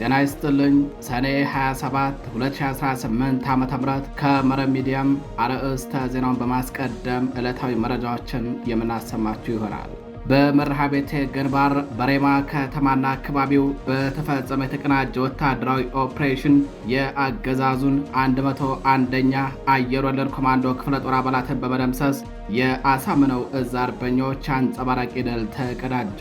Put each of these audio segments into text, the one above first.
ጤና ይስጥልኝ። ሰኔ 27 2018 ዓ.ም ከመረብ ሚዲያም አርዕስተ ዜናውን በማስቀደም ዕለታዊ መረጃዎችን የምናሰማችሁ ይሆናል። በመርሐቤቴ ግንባር በሬማ ከተማና አካባቢው በተፈጸመ የተቀናጀ ወታደራዊ ኦፕሬሽን የአገዛዙን 101ኛ አየር ወለድ ኮማንዶ ክፍለ ጦር አባላትን በመደምሰስ የአሳምነው እዝ አርበኞች አንጸባራቂ ድል ተቀዳጁ።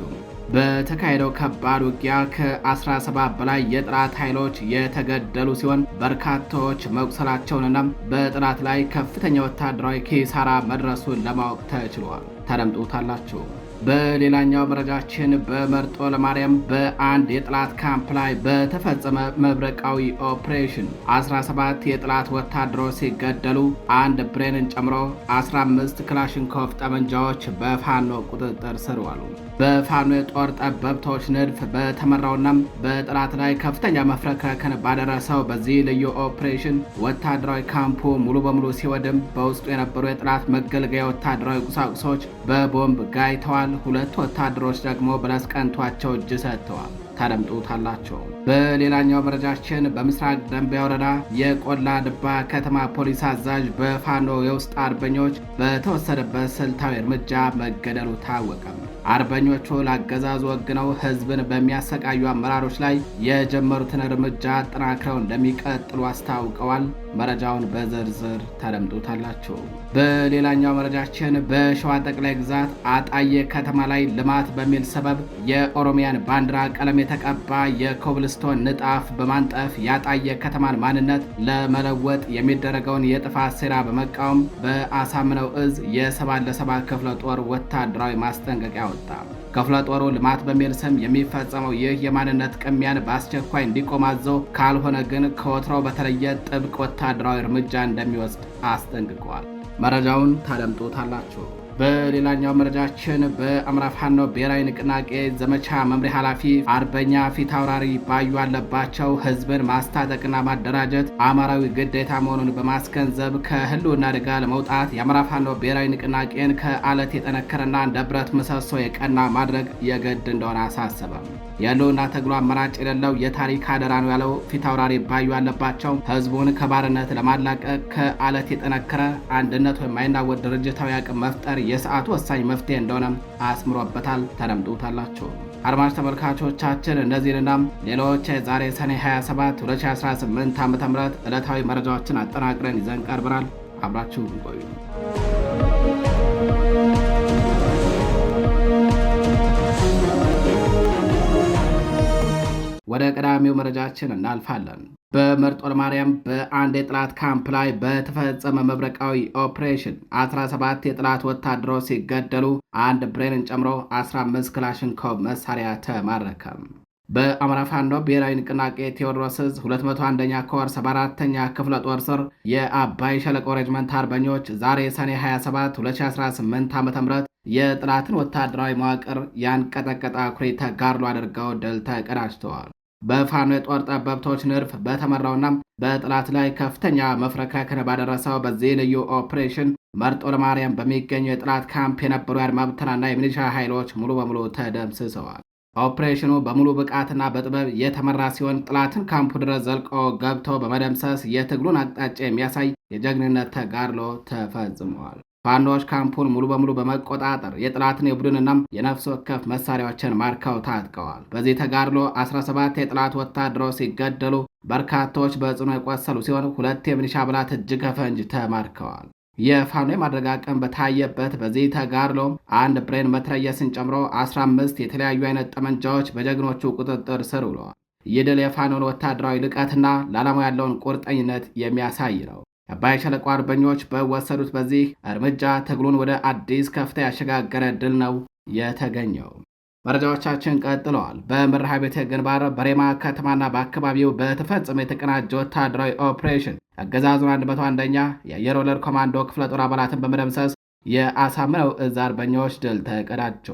በተካሄደው ከባድ ውጊያ ከ17 በላይ የጠላት ኃይሎች የተገደሉ ሲሆን በርካታዎች መቁሰላቸውንና በጠላት ላይ ከፍተኛ ወታደራዊ ኪሳራ መድረሱን ለማወቅ ተችሏል። ተደምጡታላችሁ። በሌላኛው መረጃችን በመርጦ ለማርያም በአንድ የጠላት ካምፕ ላይ በተፈጸመ መብረቃዊ ኦፕሬሽን 17 የጠላት ወታደሮች ሲገደሉ አንድ ብሬንን ጨምሮ 15 ክላሽንኮቭ ጠመንጃዎች በፋኖ ቁጥጥር ስር ዋሉ። በፋኖ የጦር ጠበብቶች ንድፍ በተመራውና በጠላት ላይ ከፍተኛ መፍረክረክን ባደረሰው በዚህ ልዩ ኦፕሬሽን ወታደራዊ ካምፑ ሙሉ በሙሉ ሲወድም በውስጡ የነበሩ የጠላት መገልገያ ወታደራዊ ቁሳቁሶች በቦምብ ጋይተዋል። ሁለት ወታደሮች ደግሞ በለስ ቀንቷቸው እጅ ሰጥተዋል። ታደምጡታላቸው። በሌላኛው መረጃችን በምስራቅ ደንቢያ ወረዳ የቆላ ድባ ከተማ ፖሊስ አዛዥ በፋኖ የውስጥ አርበኞች በተወሰደበት ስልታዊ እርምጃ መገደሉ ታወቀ። አርበኞቹ ላገዛዙ ወግነው ህዝብን በሚያሰቃዩ አመራሮች ላይ የጀመሩትን እርምጃ አጠናክረው እንደሚቀጥሉ አስታውቀዋል። መረጃውን በዝርዝር ታደምጡታላችሁ። በሌላኛው መረጃችን በሸዋ ጠቅላይ ግዛት አጣዬ ከተማ ላይ ልማት በሚል ሰበብ የኦሮሚያን ባንዲራ ቀለም የተቀባ የኮብልስቶን ንጣፍ በማንጠፍ ያጣየ ከተማን ማንነት ለመለወጥ የሚደረገውን የጥፋት ሴራ በመቃወም በአሳምነው እዝ የ7 ክፍለ ጦር ወታደራዊ ማስጠንቀቂያ ወጣ። ክፍለ ጦሩ ልማት በሚል ስም የሚፈጸመው ይህ የማንነት ቅሚያን በአስቸኳይ እንዲቆም አዞ ካልሆነ ግን ከወትሮው በተለየ ጥብቅ ወታደራዊ እርምጃ እንደሚወስድ አስጠንቅቀዋል። መረጃውን ታደምጡታላችሁ። በሌላኛው መረጃችን በአማራ ፋኖ ብሔራዊ ንቅናቄ ዘመቻ መምሪያ ኃላፊ አርበኛ ፊታውራሪ ባዩ አለባቸው ህዝብን ማስታጠቅና ማደራጀት አማራዊ ግዴታ መሆኑን በማስገንዘብ ከህልውና አደጋ ለመውጣት የአማራ ፋኖ ብሔራዊ ንቅናቄን ከአለት የጠነከረና እንደ ብረት ምሰሶ የቀና ማድረግ የግድ እንደሆነ አሳሰበም። የህልውና ትግሉ አማራጭ የሌለው የታሪክ አደራ ነው ያለው ፊታውራሪ ባዩ አለባቸው ህዝቡን ከባርነት ለማላቀቅ ከአለት የጠነከረ አንድነት የማይናወጥ ድርጅታዊ አቅም መፍጠር የሰዓቱ ወሳኝ መፍትሄ እንደሆነ አስምሮበታል። ተደምጡታላችሁ። አድማጭ ተመልካቾቻችን እነዚህንና ሌሎች ዛሬ ሰኔ 27 2018 ዓ.ም ዕለታዊ መረጃዎችን አጠናቅረን ይዘን ቀርበናል። አብራችሁ ቆዩ። ወደ ቀዳሚው መረጃችን እናልፋለን። በመርጦ ለማርያም በአንድ የጠላት ካምፕ ላይ በተፈጸመ መብረቃዊ ኦፕሬሽን 17 የጠላት ወታደሮች ሲገደሉ አንድ ብሬንን ጨምሮ 15 ክላሽንኮቭ መሳሪያ ተማረከ። በአማራ ፋኖ ብሔራዊ ንቅናቄ ቴዎድሮስ ዕዝ 201ኛ ኮር 74ኛ ክፍለ ጦር ስር የአባይ ሸለቆ ሬጅመንት አርበኞች ዛሬ ሰኔ 27 2018 ዓ.ም የጠላትን ወታደራዊ መዋቅር ያንቀጠቀጠ አኩሪ ተጋድሎ አድርገው ድል ተቀዳጅተዋል። በፋኖ የጦር ጠበብቶች ንድፍ በተመራውና በጠላት ላይ ከፍተኛ መፍረክረክን ባደረሰው በዚህ ልዩ ኦፕሬሽን መርጦ ለማርያም በሚገኘው የጠላት ካምፕ የነበሩ የአድማ ብተናና የሚሊሻ ኃይሎች ሙሉ በሙሉ ተደምስሰዋል። ኦፕሬሽኑ በሙሉ ብቃትና በጥበብ የተመራ ሲሆን ጠላትን ካምፑ ድረስ ዘልቆ ገብቶ በመደምሰስ የትግሉን አቅጣጫ የሚያሳይ የጀግንነት ተጋድሎ ተፈጽመዋል። ፋኖች ካምፑን ሙሉ በሙሉ በመቆጣጠር የጠላትን የቡድንና የነፍስ ወከፍ መሳሪያዎችን ማርከው ታጥቀዋል። በዚህ ተጋድሎ 17 የጠላት ወታደሮች ሲገደሉ በርካቶች በጽኑ የቆሰሉ ሲሆን 2 የሚሊሻ አባላት እጅ ከፈንጅ ተማርከዋል። የፋኖ የማድረግ አቅም በታየበት በዚህ ተጋድሎ አንድ ብሬን መትረየስን ጨምሮ 15 የተለያዩ አይነት ጠመንጃዎች በጀግኖቹ ቁጥጥር ስር ውለዋል። ይህ ድል የፋኖን ወታደራዊ ልቀትና ለዓላማው ያለውን ቁርጠኝነት የሚያሳይ ነው። የአባይ ሸለቆ አርበኞች በወሰዱት በዚህ እርምጃ ትግሉን ወደ አዲስ ከፍታ ያሸጋገረ ድል ነው የተገኘው። መረጃዎቻችን ቀጥለዋል። በመርሐቤቴ ግንባር በሬማ ከተማና በአካባቢው በተፈጸመ የተቀናጀ ወታደራዊ ኦፕሬሽን አገዛዙን 101ኛ የአየር ወለድ ኮማንዶ ክፍለ ጦር አባላትን በመደምሰስ የአሳምነው እዝ አርበኞች ድል ተቀዳጁ።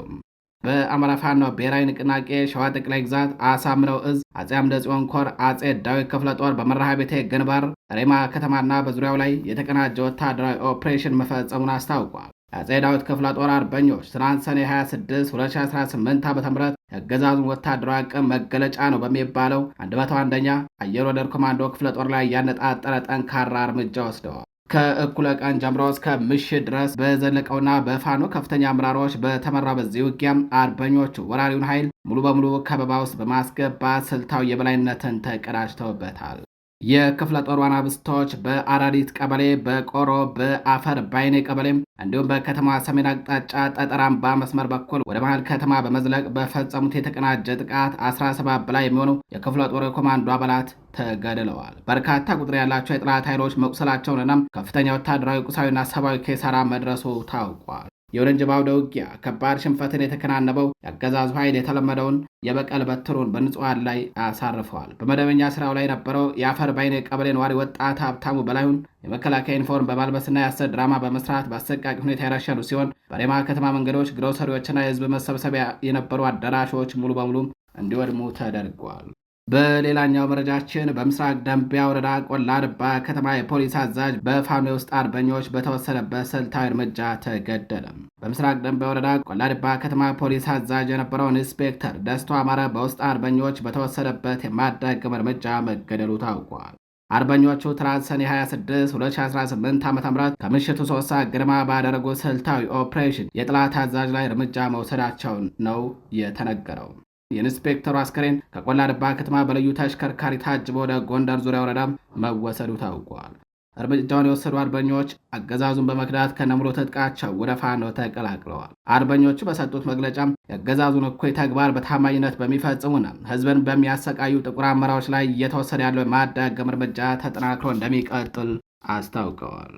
በአማራ ፋኖ ብሔራዊ ንቅናቄ ሸዋ ጠቅላይ ግዛት አሳምነው እዝ አጼ አምደ ጽዮን ኮር አጼ ዳዊት ክፍለ ጦር በመርሐቤቴ ግንባር ሬማ ከተማና በዙሪያው ላይ የተቀናጀ ወታደራዊ ኦፕሬሽን መፈጸሙን አስታውቋል። የአፄ ዳዊት ክፍለ ጦር አርበኞች ትናንት ሰኔ 26 2018 ዓ.ም የአገዛዙን ወታደራዊ አቅም መገለጫ ነው በሚባለው 101ኛ አየር ወለድ ኮማንዶ ክፍለ ጦር ላይ ያነጣጠረ ጠንካራ እርምጃ ወስደዋል። ከእኩለ ቀን ጀምሮ እስከ ምሽት ድረስ በዘለቀውና በፋኖ ከፍተኛ አመራሮች በተመራ በዚህ ውጊያም አርበኞቹ ወራሪውን ኃይል ሙሉ በሙሉ ከበባ ውስጥ በማስገባት ስልታዊ የበላይነትን ተቀዳጅተውበታል። የክፍለ ጦር አናብስቶች በአራዲት ቀበሌ፣ በቆሮ፣ በአፈር ባይኔ ቀበሌም እንዲሁም በከተማ ሰሜን አቅጣጫ ጠጠር አምባ መስመር በኩል ወደ መሃል ከተማ በመዝለቅ በፈጸሙት የተቀናጀ ጥቃት 17 በላይ የሚሆኑ የክፍለ ጦር የኮማንዶ አባላት ተገድለዋል። በርካታ ቁጥር ያላቸው የጠላት ኃይሎች መቁሰላቸውንና ከፍተኛ ወታደራዊ ቁሳዊና ሰብአዊ ኪሳራ መድረሱ ታውቋል። ይሁን እንጂ በአውደ ውጊያ ከባድ ሽንፈትን የተከናነበው የአገዛዙ ኃይል የተለመደውን የበቀል በትሩን በንጹሐን ላይ አሳርፈዋል። በመደበኛ ስራው ላይ የነበረው የአፈር ባይኔ ቀበሌ ነዋሪ ወጣት ሀብታሙ በላዩን የመከላከያ ዩኒፎርም በማልበስና የሐሰት ድራማ በመስራት በአሰቃቂ ሁኔታ የረሸኑ ሲሆን በሬማ ከተማ መንገዶች፣ ግሮሰሪዎችና የህዝብ መሰብሰቢያ የነበሩ አዳራሾች ሙሉ በሙሉ እንዲወድሙ ተደርገዋል። በሌላኛው መረጃችን በምስራቅ ደንቢያ ወረዳ ቆላ ድባ ከተማ የፖሊስ አዛዥ በፋኖ የውስጥ አርበኞች በተወሰደበት ስልታዊ እርምጃ ተገደለ። በምስራቅ ደንቢያ ወረዳ ቆላ ድባ ከተማ ፖሊስ አዛዥ የነበረውን ኢንስፔክተር ደስቶ አማረ በውስጥ አርበኞች በተወሰደበት የማዳግም እርምጃ መገደሉ ታውቋል። አርበኞቹ ትናንት ሰኔ 26 2018 ዓ.ም ከምሽቱ 3 ሰዓት ግድማ ባደረጉት ስልታዊ ኦፕሬሽን የጠላት አዛዥ ላይ እርምጃ መውሰዳቸውን ነው የተነገረው። የኢንስፔክተሩ አስከሬን ከቆላ ድባ ከተማ በልዩ ተሽከርካሪ ታጅቦ ወደ ጎንደር ዙሪያ ወረዳ መወሰዱ ታውቋል። እርምጃውን የወሰዱ አርበኞች አገዛዙን በመክዳት ከነሙሉ ትጥቃቸው ወደ ፋኖ ተቀላቅለዋል። አርበኞቹ በሰጡት መግለጫም የአገዛዙን እኩይ ተግባር በታማኝነት በሚፈጽሙና ህዝብን በሚያሰቃዩ ጥቁር አመራሮች ላይ እየተወሰደ ያለው የማዳገም እርምጃ ተጠናክሮ እንደሚቀጥል አስታውቀዋል።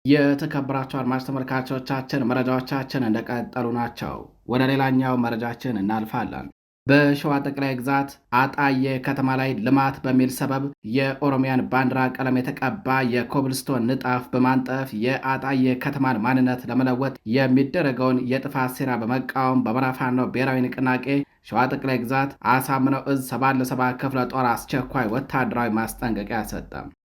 የተከበራቸው አድማጭ ተመልካቾቻችን መረጃዎቻችን እንደቀጠሉ ናቸው። ወደ ሌላኛው መረጃችን እናልፋለን። በሸዋ ጠቅላይ ግዛት አጣዬ ከተማ ላይ ልማት በሚል ሰበብ የኦሮሚያን ባንዲራ ቀለም የተቀባ የኮብልስቶን ንጣፍ በማንጠፍ የአጣዬ ከተማን ማንነት ለመለወጥ የሚደረገውን የጥፋት ሴራ በመቃወም በአማራ ፋኖ ብሔራዊ ንቅናቄ ሸዋ ጠቅላይ ግዛት አሳምነው እዝ 7 ክፍለ ጦር አስቸኳይ ወታደራዊ ማስጠንቀቂያ ሰጠ።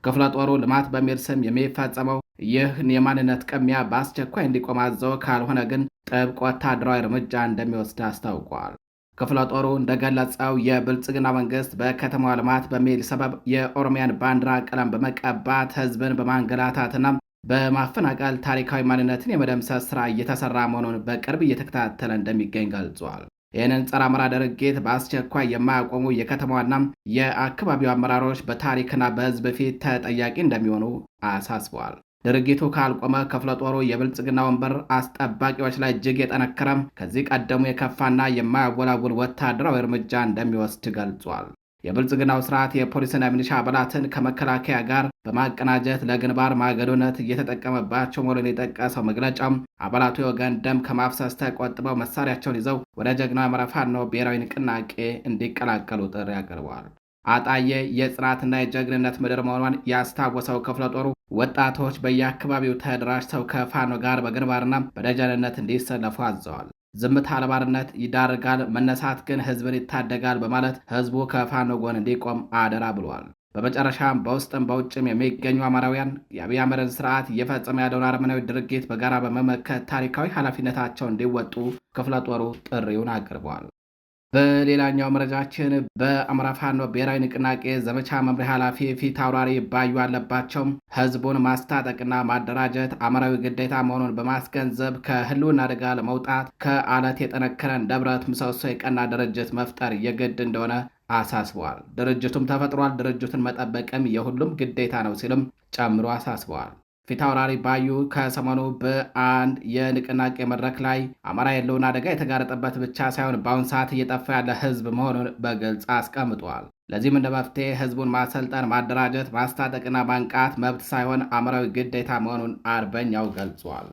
ክፍለ ጦሩ ልማት በሚል ስም የሚፈጸመው ይህን የማንነት ቅሚያ በአስቸኳይ እንዲቆም አዘው፣ ካልሆነ ግን ጥብቅ ወታደራዊ እርምጃ እንደሚወስድ አስታውቋል። ክፍለ ጦሩ እንደገለጸው የብልጽግና መንግስት በከተማዋ ልማት በሚል ሰበብ የኦሮሚያን ባንዲራ ቀለም በመቀባት ህዝብን በማንገላታትና በማፈናቀል ታሪካዊ ማንነትን የመደምሰስ ስራ እየተሰራ መሆኑን በቅርብ እየተከታተለ እንደሚገኝ ገልጿል። ይህንን ጸረ አማራ ድርጊት በአስቸኳይ የማያቆሙ የከተማዋና የአካባቢው አመራሮች በታሪክና በህዝብ ፊት ተጠያቂ እንደሚሆኑ አሳስበዋል። ድርጊቱ ካልቆመ ክፍለ ጦሩ የብልጽግና ወንበር አስጠባቂዎች ላይ እጅግ የጠነከረም ከዚህ ቀደሙ የከፋና የማያወላውል ወታደራዊ እርምጃ እንደሚወስድ ገልጿል። የብልጽግናው ስርዓት የፖሊስና ሚሊሻ አባላትን ከመከላከያ ጋር በማቀናጀት ለግንባር ማገዶነት እየተጠቀመባቸው መሆኑን የጠቀሰው መግለጫም አባላቱ የወገን ደም ከማፍሰስ ተቆጥበው መሳሪያቸውን ይዘው ወደ ጀግናው የአማራ ፋኖ ብሔራዊ ንቅናቄ እንዲቀላቀሉ ጥሪ አቅርበዋል። አጣዬ የጽናትና የጀግንነት ምድር መሆኗን ያስታወሰው ክፍለ ጦሩ ወጣቶች በየአካባቢው ተደራጅተው ከፋኖ ጋር በግንባርና በደጀንነት እንዲሰለፉ አዘዋል። ዝምታ ለባርነት ይዳርጋል፣ መነሳት ግን ህዝብን ይታደጋል በማለት ህዝቡ ከፋኖ ጎን እንዲቆም አደራ ብሏል። በመጨረሻም በውስጥም በውጭም የሚገኙ አማራውያን የአብይ አህመድን ስርዓት እየፈጸመ ያለውን አረመናዊ ድርጊት በጋራ በመመከት ታሪካዊ ኃላፊነታቸውን እንዲወጡ ክፍለ ጦሩ ጥሪውን አቅርበዋል። በሌላኛው መረጃችን በአማራ ፋኖ ብሔራዊ ንቅናቄ ዘመቻ መምሪያ ኃላፊ ፊት አውራሪ ባዩ አለባቸውም ህዝቡን ማስታጠቅና ማደራጀት አማራዊ ግዴታ መሆኑን በማስገንዘብ ከህልውና አደጋ ለመውጣት ከአለት የጠነከረን ደብረት ምሰሶ የቀና ድርጅት መፍጠር የግድ እንደሆነ አሳስበዋል። ድርጅቱም ተፈጥሯል፣ ድርጅቱን መጠበቅም የሁሉም ግዴታ ነው ሲልም ጨምሮ አሳስበዋል። ፊታውራሪ ባዩ ከሰሞኑ በአንድ የንቅናቄ መድረክ ላይ አማራ የለውን አደጋ የተጋረጠበት ብቻ ሳይሆን በአሁን ሰዓት እየጠፋ ያለ ህዝብ መሆኑን በግልጽ አስቀምጧል። ለዚህም እንደ መፍትሄ ህዝቡን ማሰልጠን፣ ማደራጀት፣ ማስታጠቅና ማንቃት መብት ሳይሆን አማራዊ ግዴታ መሆኑን አርበኛው ገልጿል።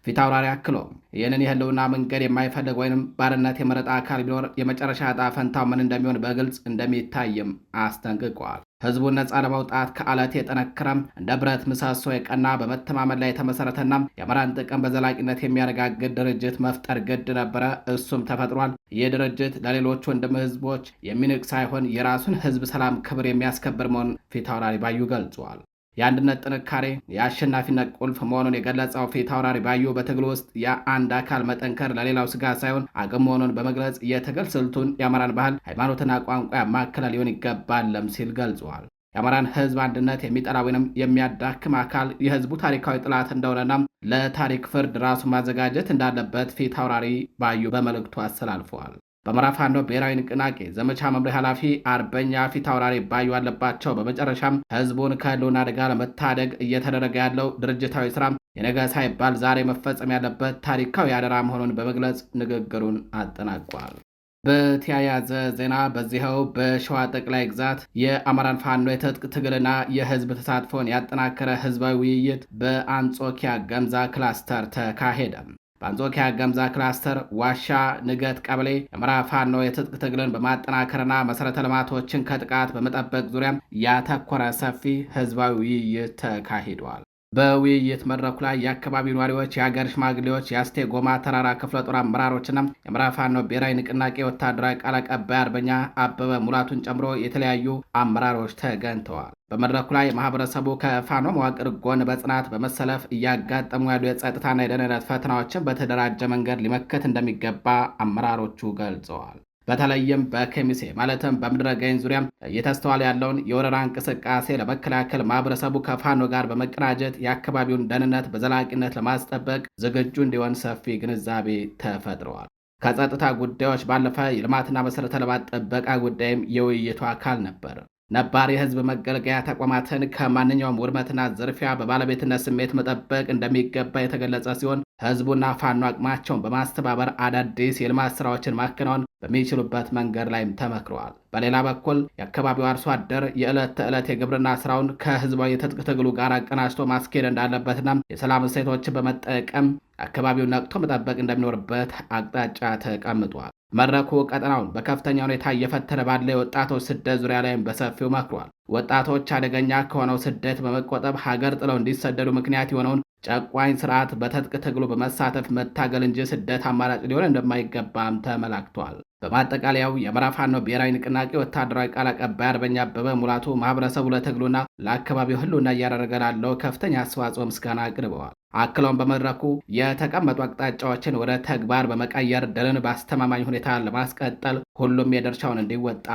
ፊታውራሪ አክሎም ይህንን የህልውና መንገድ የማይፈልግ ወይም ባርነት የመረጠ አካል ቢኖር የመጨረሻ ዕጣ ፈንታው ምን እንደሚሆን በግልጽ እንደሚታይም አስጠንቅቋል። ህዝቡን ነፃ ለመውጣት ከአለት የጠነከረም እንደ ብረት ምሰሶ የቀና በመተማመን ላይ የተመሰረተና የአማራን ጥቅም በዘላቂነት የሚያረጋግጥ ድርጅት መፍጠር ግድ ነበረ። እሱም ተፈጥሯል። ይህ ድርጅት ለሌሎች ወንድም ህዝቦች የሚንቅ ሳይሆን የራሱን ህዝብ ሰላም፣ ክብር የሚያስከብር መሆኑን ፊታውራሪ ባዩ ገልጿል። የአንድነት ጥንካሬ የአሸናፊነት ቁልፍ መሆኑን የገለጸው ፊት አውራሪ ባዩ በትግል ውስጥ የአንድ አካል መጠንከር ለሌላው ስጋት ሳይሆን አቅም መሆኑን በመግለጽ የትግል ስልቱን የአማራን ባህል፣ ሃይማኖትና ቋንቋ ያማከለ ሊሆን ይገባልም ሲል ገልጿል። የአማራን ሕዝብ አንድነት የሚጠላ ወይንም የሚያዳክም አካል የሕዝቡ ታሪካዊ ጥላት እንደሆነና ለታሪክ ፍርድ ራሱን ማዘጋጀት እንዳለበት ፊት አውራሪ ባዩ በመልእክቱ አስተላልፈዋል። በአማራ ፋኖ ብሔራዊ ንቅናቄ ዘመቻ መምሪያ ኃላፊ አርበኛ ፊት አውራሪ ባዩ አለባቸው በመጨረሻም ሕዝቡን ከህልውና አደጋ ለመታደግ እየተደረገ ያለው ድርጅታዊ ስራ የነገ ሳይባል ዛሬ መፈጸም ያለበት ታሪካዊ አደራ መሆኑን በመግለጽ ንግግሩን አጠናቋል። በተያያዘ ዜና በዚኸው በሸዋ ጠቅላይ ግዛት የአማራን ፋኖ የትጥቅ ትግልና የህዝብ ተሳትፎን ያጠናከረ ህዝባዊ ውይይት በአንጾኪያ ገምዛ ክላስተር ተካሄደ። በአንጾኪያ ገምዛ ክላስተር ዋሻ ንገት ቀበሌ የአማራ ፋኖ የትጥቅ ትግልን በማጠናከርና መሠረተ ልማቶችን ከጥቃት በመጠበቅ ዙሪያ ያተኮረ ሰፊ ህዝባዊ ውይይት ተካሂዷል። በውይይት መድረኩ ላይ የአካባቢው ነዋሪዎች፣ የሀገር ሽማግሌዎች፣ የአስቴ ጎማ ተራራ ክፍለ ጦር አመራሮችና የአማራ ፋኖ ብሔራዊ ንቅናቄ ወታደራዊ ቃል አቀባይ አርበኛ አበበ ሙላቱን ጨምሮ የተለያዩ አመራሮች ተገኝተዋል። በመድረኩ ላይ ማህበረሰቡ ከፋኖ መዋቅር ጎን በጽናት በመሰለፍ እያጋጠሙ ያሉ የጸጥታና የደህንነት ፈተናዎችን በተደራጀ መንገድ ሊመከት እንደሚገባ አመራሮቹ ገልጸዋል። በተለይም በከሚሴ ማለትም በምድረ ገይን ዙሪያ እየተስተዋለ ያለውን የወረራ እንቅስቃሴ ለመከላከል ማህበረሰቡ ከፋኖ ጋር በመቀናጀት የአካባቢውን ደህንነት በዘላቂነት ለማስጠበቅ ዝግጁ እንዲሆን ሰፊ ግንዛቤ ተፈጥረዋል። ከጸጥታ ጉዳዮች ባለፈ የልማትና መሠረተ ልማት ጥበቃ ጉዳይም የውይይቱ አካል ነበር። ነባር የህዝብ መገልገያ ተቋማትን ከማንኛውም ውድመትና ዝርፊያ በባለቤትነት ስሜት መጠበቅ እንደሚገባ የተገለጸ ሲሆን ህዝቡና ፋኖ አቅማቸውን በማስተባበር አዳዲስ የልማት ስራዎችን ማከናወን በሚችሉበት መንገድ ላይም ተመክረዋል። በሌላ በኩል የአካባቢው አርሶ አደር የዕለት ተዕለት የግብርና ስራውን ከህዝባዊ የትጥቅ ትግሉ ጋር አቀናጅቶ ማስኬድ እንዳለበትና የሰላም እሴቶችን በመጠቀም አካባቢውን ነቅቶ መጠበቅ እንደሚኖርበት አቅጣጫ ተቀምጧል። መድረኩ ቀጠናውን በከፍተኛ ሁኔታ እየፈተነ ባለ የወጣቶች ስደት ዙሪያ ላይም በሰፊው መክሯል። ወጣቶች አደገኛ ከሆነው ስደት በመቆጠብ ሀገር ጥለው እንዲሰደዱ ምክንያት የሆነውን ጨቋኝ ስርዓት በትጥቅ ትግሉ በመሳተፍ መታገል እንጂ ስደት አማራጭ ሊሆን እንደማይገባም ተመላክቷል። በማጠቃለያው የአማራ ፋኖ ብሔራዊ ንቅናቄ ወታደራዊ ቃል አቀባይ አርበኛ አበበ ሙላቱ ማህበረሰቡ ለትግሉና ለአካባቢው ህልውና እያደረገ ላለው ከፍተኛ አስተዋጽኦ ምስጋና አቅርበዋል። አክለውም በመድረኩ የተቀመጡ አቅጣጫዎችን ወደ ተግባር በመቀየር ድልን በአስተማማኝ ሁኔታ ለማስቀጠል ሁሉም የድርሻውን እንዲወጣ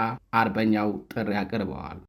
አርበኛው ጥሪ አቅርበዋል።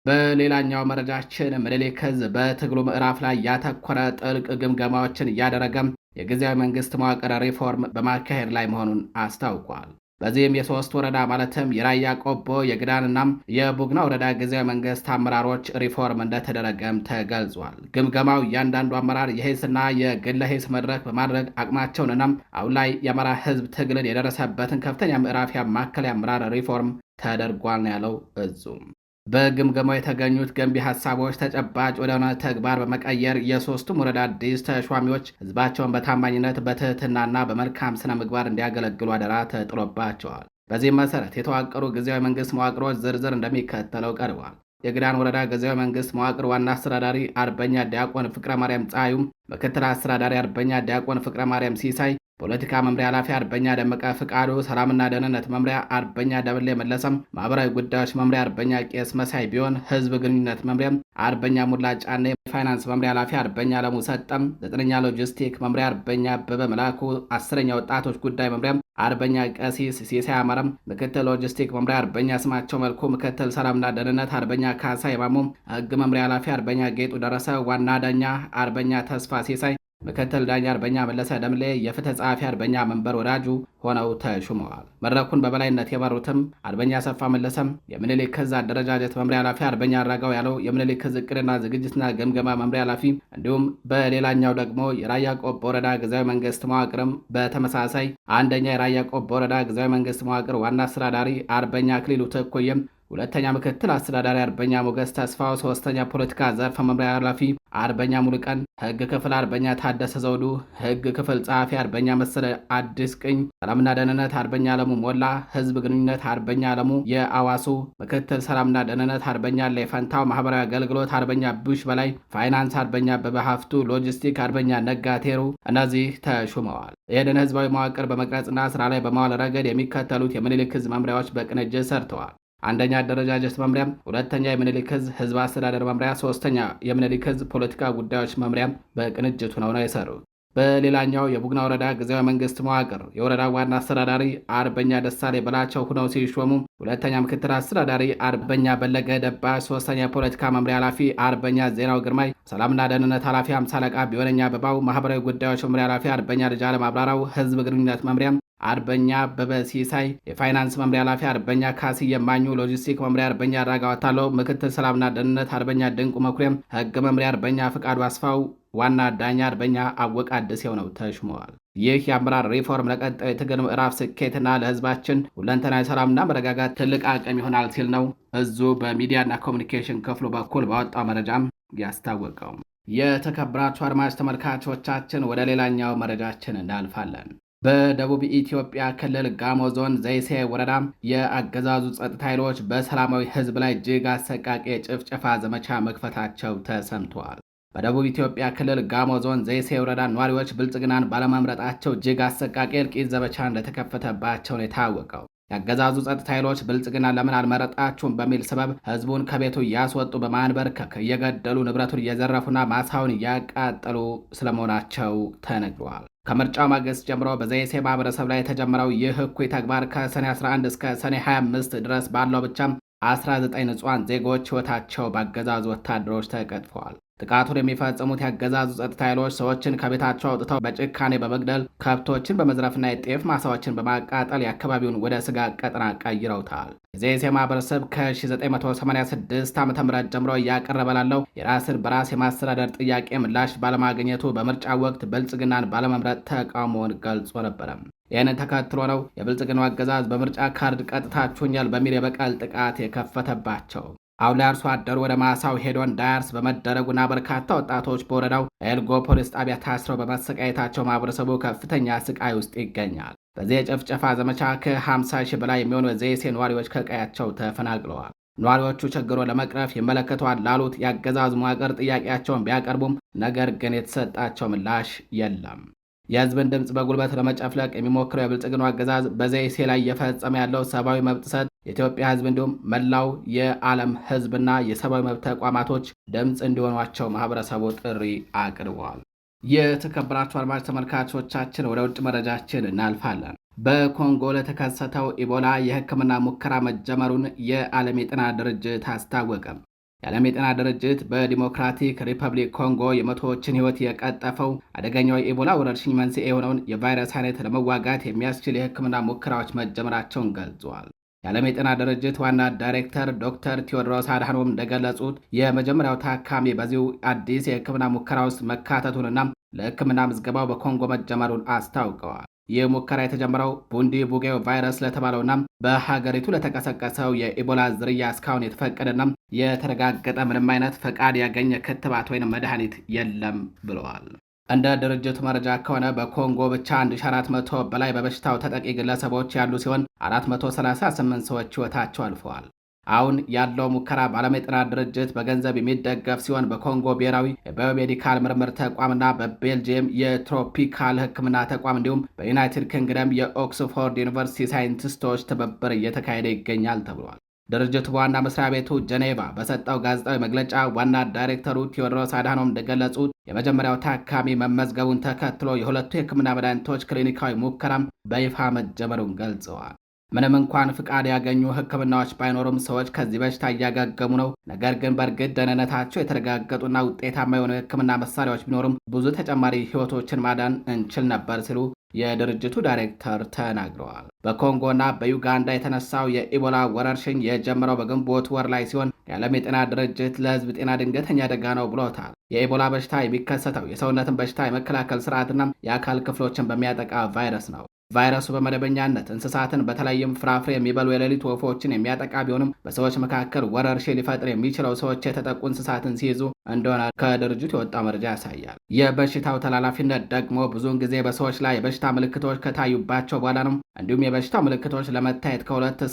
በሌላኛው መረጃችን ምኒልክ ዕዝ በትግሉ ምዕራፍ ላይ ያተኮረ ጥልቅ ግምገማዎችን እያደረገም የጊዜያዊ መንግስት መዋቅር ሪፎርም በማካሄድ ላይ መሆኑን አስታውቋል። በዚህም የሶስት ወረዳ ማለትም የራያ ቆቦ፣ የግዳንና የቡግና ወረዳ ጊዜያዊ መንግስት አመራሮች ሪፎርም እንደተደረገም ተገልጿል። ግምገማው እያንዳንዱ አመራር የሂስና የግለ ሂስ መድረክ በማድረግ አቅማቸውንና አሁን ላይ የአማራ ህዝብ ትግልን የደረሰበትን ከፍተኛ ምዕራፍ ያማከለ አመራር ሪፎርም ተደርጓል ነው ያለው ዕዙም። በግምገማው የተገኙት ገንቢ ሀሳቦች ተጨባጭ ወደሆነ ተግባር በመቀየር የሶስቱም ወረዳ አዲስ ተሿሚዎች ህዝባቸውን በታማኝነት በትህትናና በመልካም ስነ ምግባር እንዲያገለግሉ አደራ ተጥሎባቸዋል። በዚህም መሰረት የተዋቀሩ ጊዜያዊ መንግስት መዋቅሮች ዝርዝር እንደሚከተለው ቀርበዋል። የግዳን ወረዳ ጊዜያዊ መንግስት መዋቅር ዋና አስተዳዳሪ አርበኛ ዲያቆን ፍቅረ ማርያም ፀሐዩም፣ ምክትል አስተዳዳሪ አርበኛ ዲያቆን ፍቅረ ማርያም ሲሳይ፣ ፖለቲካ መምሪያ ኃላፊ አርበኛ ደመቀ ፍቃዱ፣ ሰላምና ደህንነት መምሪያ አርበኛ ደብሌ መለሰም፣ ማህበራዊ ጉዳዮች መምሪያ አርበኛ ቄስ መሳይ ቢሆን፣ ህዝብ ግንኙነት መምሪያ አርበኛ ሙላ ጫኔ፣ ፋይናንስ መምሪያ ኃላፊ አርበኛ ለሙ ሰጠም፣ 9ኛ ሎጂስቲክ መምሪያ አርበኛ አበበ መላኩ፣ 10ኛ ወጣቶች ጉዳይ መምሪያ አርበኛ ቀሲስ ሲሳይ አማረም፣ ምክትል ሎጂስቲክ መምሪያ አርበኛ ስማቸው መልኩ፣ ምክትል ሰላምና ደህንነት አርበኛ ካሳ ይማሙም፣ ህግ መምሪያ ኃላፊ አርበኛ ጌጡ ደረሰ፣ ዋና ዳኛ አርበኛ ተስፋ ሲሳይ፣ ምክትል ዳኛ አርበኛ መለሰ ደምሌ፣ የፍትህ ጸሐፊ አርበኛ መንበር ወዳጁ ሆነው ተሹመዋል። መድረኩን በበላይነት የመሩትም አርበኛ ሰፋ መለሰም የምኒልክ ዕዝ አደረጃጀት መምሪያ ኃላፊ፣ አርበኛ አራጋው ያለው የምኒልክ ዕዝ እቅድና ዝግጅትና ግምገማ መምሪያ ኃላፊ፣ እንዲሁም በሌላኛው ደግሞ የራያ ቆቦ ወረዳ ጊዜያዊ መንግስት መዋቅርም በተመሳሳይ አንደኛ የራያ ቆቦ ወረዳ ጊዜያዊ መንግስት መዋቅር ዋና አስተዳዳሪ አርበኛ አክሊሉ ተኮየም፣ ሁለተኛ ምክትል አስተዳዳሪ አርበኛ ሞገስ ተስፋው፣ ሶስተኛ ፖለቲካ ዘርፍ መምሪያ ኃላፊ አርበኛ ሙሉቀን፣ ህግ ክፍል አርበኛ ታደሰ ዘውዱ፣ ህግ ክፍል ጸሐፊ አርበኛ መሰለ አዲስ ቅኝ፣ ሰላምና ደህንነት አርበኛ አለሙ ሞላ፣ ህዝብ ግንኙነት አርበኛ አለሙ የአዋሱ፣ ምክትል ሰላምና ደህንነት አርበኛ ለፈንታው፣ ማህበራዊ አገልግሎት አርበኛ ቡሽ በላይ፣ ፋይናንስ አርበኛ በበሀፍቱ፣ ሎጂስቲክ አርበኛ ነጋቴሩ እነዚህ ተሹመዋል። ይህንን ህዝባዊ መዋቅር በመቅረጽና ስራ ላይ በማዋል ረገድ የሚከተሉት የምኒልክ ዕዝ መምሪያዎች በቅንጅት ሰርተዋል። አንደኛ አደረጃጀት መምሪያ፣ ሁለተኛ የምኒልክ ዕዝ ህዝብ አስተዳደር መምሪያ፣ ሶስተኛ የምኒልክ ዕዝ ፖለቲካ ጉዳዮች መምሪያም በቅንጅት ሆነው ነው የሰሩት። በሌላኛው የቡግና ወረዳ ጊዜያዊ መንግስት መዋቅር የወረዳ ዋና አስተዳዳሪ አርበኛ ደሳሌ በላቸው ሆነው ሲሾሙ፣ ሁለተኛ ምክትል አስተዳዳሪ አርበኛ በለገ ደባሽ፣ ሶስተኛ የፖለቲካ መምሪያ ኃላፊ አርበኛ ዜናው ግርማይ፣ ሰላምና ደህንነት ኃላፊ ሃምሳ አለቃ ቢሆነኛ አበባው፣ ማህበራዊ ጉዳዮች መምሪያ ኃላፊ አርበኛ ልጃለም አብራራው፣ ህዝብ ግንኙነት መምሪያም አርበኛ በበሲሳይ፣ የፋይናንስ መምሪያ ኃላፊ አርበኛ ካሲ የማኙ፣ ሎጂስቲክ መምሪያ አርበኛ አራጋው አታለው፣ ምክትል ሰላምና ደህንነት አርበኛ ድንቁ መኩሪያም፣ ህግ መምሪያ አርበኛ ፍቃዱ አስፋው፣ ዋና ዳኛ አርበኛ አወቃ አድሴው ነው ተሽመዋል። ይህ የአመራር ሪፎርም ለቀጣዩ የትግል ምዕራፍ ስኬትና ለህዝባችን ሁለንተናዊ ሰላምና መረጋጋት ትልቅ አቅም ይሆናል ሲል ነው እዙ በሚዲያና ኮሚኒኬሽን ክፍሉ በኩል ባወጣው መረጃም ያስታወቀው። የተከበራችሁ አድማጭ ተመልካቾቻችን ወደ ሌላኛው መረጃችን እናልፋለን። በደቡብ ኢትዮጵያ ክልል ጋሞ ዞን ዘይሴ ወረዳ የአገዛዙ ጸጥታ ኃይሎች በሰላማዊ ህዝብ ላይ እጅግ አሰቃቂ የጭፍጨፋ ዘመቻ መክፈታቸው ተሰምተዋል። በደቡብ ኢትዮጵያ ክልል ጋሞ ዞን ዘይሴ ወረዳ ነዋሪዎች ብልጽግናን ባለመምረጣቸው እጅግ አሰቃቂ እልቂት ዘመቻ እንደተከፈተባቸው ነው የታወቀው። የአገዛዙ ጸጥታ ኃይሎች ብልጽግና ለምን አልመረጣችሁም በሚል ሰበብ ህዝቡን ከቤቱ እያስወጡ በማንበርከክ እየገደሉ ንብረቱን እየዘረፉና ማሳውን እያቃጠሉ ስለመሆናቸው ተነግሯል። ከምርጫው ማግስት ጀምሮ በዘይሴ ማህበረሰብ ላይ የተጀመረው ይህ እኩይ ተግባር ከሰኔ 11 እስከ ሰኔ 25 ድረስ ባለው ብቻም 19 ንጹሐን ዜጎች ህይወታቸው በአገዛዙ ወታደሮች ተቀጥፈዋል። ጥቃቱን የሚፈጽሙት የአገዛዙ ጸጥታ ኃይሎች ሰዎችን ከቤታቸው አውጥተው በጭካኔ በመግደል ከብቶችን በመዝረፍና የጤፍ ማሳዎችን በማቃጠል የአካባቢውን ወደ ስጋ ቀጠና ቀይረውታል። የዘይሴ ማህበረሰብ ከ1986 ዓ.ም ጀምሮ እያቀረበ ላለው የራስን በራስ የማስተዳደር ጥያቄ ምላሽ ባለማግኘቱ በምርጫ ወቅት ብልጽግናን ባለመምረጥ ተቃውሞውን ገልጾ ነበረ። ይህንን ተከትሎ ነው የብልጽግናው አገዛዝ በምርጫ ካርድ ቀጥታችሁኛል በሚል የበቀል ጥቃት የከፈተባቸው። አሁን ላይ አርሶ አደሩ ወደ ማሳው ሄዶ እንዳያርስ በመደረጉና በርካታ ወጣቶች በወረዳው ኤልጎ ፖሊስ ጣቢያ ታስረው በመሰቃየታቸው ማህበረሰቡ ከፍተኛ ስቃይ ውስጥ ይገኛል። በዚህ የጭፍጨፋ ዘመቻ ከ50 ሺህ በላይ የሚሆኑ የዘይሴ ነዋሪዎች ከቀያቸው ተፈናቅለዋል። ነዋሪዎቹ ችግሩን ለመቅረፍ ይመለከተዋል ላሉት የአገዛዙ መዋቅር ጥያቄያቸውን ቢያቀርቡም ነገር ግን የተሰጣቸው ምላሽ የለም። የህዝብን ድምፅ በጉልበት ለመጨፍለቅ የሚሞክረው የብልጽግናው አገዛዝ በዘይሴ ላይ እየፈጸመ ያለው ሰብአዊ መብት ጥሰት የኢትዮጵያ ህዝብ እንዲሁም መላው የዓለም ህዝብና የሰብአዊ መብት ተቋማቶች ድምፅ እንዲሆኗቸው ማህበረሰቡ ጥሪ አቅርበዋል። የተከበራችሁ አድማጭ ተመልካቾቻችን ወደ ውጭ መረጃችን እናልፋለን። በኮንጎ ለተከሰተው ኢቦላ የህክምና ሙከራ መጀመሩን የዓለም የጤና ድርጅት አስታወቀም። የዓለም የጤና ድርጅት በዲሞክራቲክ ሪፐብሊክ ኮንጎ የመቶዎችን ህይወት የቀጠፈው አደገኛው የኢቦላ ወረርሽኝ መንስኤ የሆነውን የቫይረስ አይነት ለመዋጋት የሚያስችል የህክምና ሙከራዎች መጀመራቸውን ገልጿል። የዓለም የጤና ድርጅት ዋና ዳይሬክተር ዶክተር ቴዎድሮስ አድሃኖም እንደገለጹት የመጀመሪያው ታካሚ በዚሁ አዲስ የህክምና ሙከራ ውስጥ መካተቱንና ለህክምና ምዝገባው በኮንጎ መጀመሩን አስታውቀዋል። ይህ ሙከራ የተጀመረው ቡንዲ ቡጌዮ ቫይረስ ለተባለውና በሀገሪቱ ለተቀሰቀሰው የኢቦላ ዝርያ እስካሁን የተፈቀደና የተረጋገጠ ምንም አይነት ፈቃድ ያገኘ ክትባት ወይም መድኃኒት የለም ብለዋል። እንደ ድርጅቱ መረጃ ከሆነ በኮንጎ ብቻ 1400 በላይ በበሽታው ተጠቂ ግለሰቦች ያሉ ሲሆን 438 ሰዎች ህይወታቸው አልፈዋል። አሁን ያለው ሙከራ በዓለም የጤና ድርጅት በገንዘብ የሚደገፍ ሲሆን በኮንጎ ብሔራዊ የባዮሜዲካል ምርምር ተቋምና በቤልጅየም የትሮፒካል ሕክምና ተቋም እንዲሁም በዩናይትድ ኪንግደም የኦክስፎርድ ዩኒቨርሲቲ ሳይንቲስቶች ትብብር እየተካሄደ ይገኛል ተብሏል። ድርጅቱ በዋና መስሪያ ቤቱ ጀኔቫ በሰጠው ጋዜጣዊ መግለጫ ዋና ዳይሬክተሩ ቴዎድሮስ አድሃኖም እንደገለጹት የመጀመሪያው ታካሚ መመዝገቡን ተከትሎ የሁለቱ የሕክምና መድኃኒቶች ክሊኒካዊ ሙከራም በይፋ መጀመሩን ገልጸዋል። ምንም እንኳን ፍቃድ ያገኙ ሕክምናዎች ባይኖሩም ሰዎች ከዚህ በሽታ እያጋገሙ ነው። ነገር ግን በእርግጥ ደህንነታቸው የተረጋገጡና ውጤታማ የሆኑ የሕክምና መሳሪያዎች ቢኖሩም ብዙ ተጨማሪ ሕይወቶችን ማዳን እንችል ነበር ሲሉ የድርጅቱ ዳይሬክተር ተናግረዋል። በኮንጎና በዩጋንዳ የተነሳው የኢቦላ ወረርሽኝ የጀመረው በግንቦት ወር ላይ ሲሆን የዓለም የጤና ድርጅት ለሕዝብ ጤና ድንገተኛ አደጋ ነው ብሎታል። የኢቦላ በሽታ የሚከሰተው የሰውነትን በሽታ የመከላከል ስርዓትና የአካል ክፍሎችን በሚያጠቃ ቫይረስ ነው። ቫይረሱ በመደበኛነት እንስሳትን በተለይም ፍራፍሬ የሚበሉ የሌሊት ወፎችን የሚያጠቃ ቢሆንም በሰዎች መካከል ወረርሽኝ ሊፈጥር የሚችለው ሰዎች የተጠቁ እንስሳትን ሲይዙ እንደሆነ ከድርጅቱ የወጣ መረጃ ያሳያል። የበሽታው ተላላፊነት ደግሞ ብዙውን ጊዜ በሰዎች ላይ የበሽታ ምልክቶች ከታዩባቸው በኋላ ነው። እንዲሁም የበሽታው ምልክቶች ለመታየት ከ2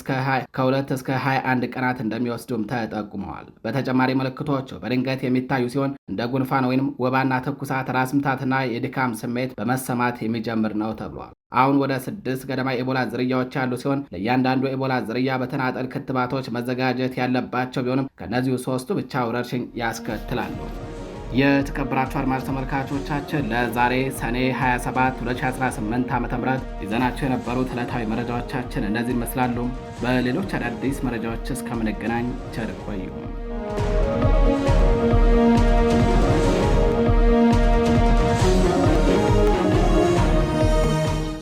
እስከ 21 ቀናት እንደሚወስዱም ተጠቁመዋል። በተጨማሪ ምልክቶቹ በድንገት የሚታዩ ሲሆን እንደ ጉንፋን ወይም ወባና ትኩሳት፣ ራስ ምታትና የድካም ስሜት በመሰማት የሚጀምር ነው ተብሏል። አሁን ወደ 6 ገደማ የኢቦላ ዝርያዎች ያሉ ሲሆን ለእያንዳንዱ የኢቦላ ዝርያ በተናጠል ክትባቶች መዘጋጀት ያለባቸው ቢሆንም ከእነዚሁ 3ቱ ብቻ ወረርሽኝ ያስከትላሉ። የተከበራችሁ አድማጭ ተመልካቾቻችን ለዛሬ ሰኔ 27 2018 ዓ.ም ይዘናቸው የነበሩት ዕለታዊ መረጃዎቻችን እነዚህ ይመስላሉ። በሌሎች አዳዲስ መረጃዎች እስከምንገናኝ ቸር ቆዩ።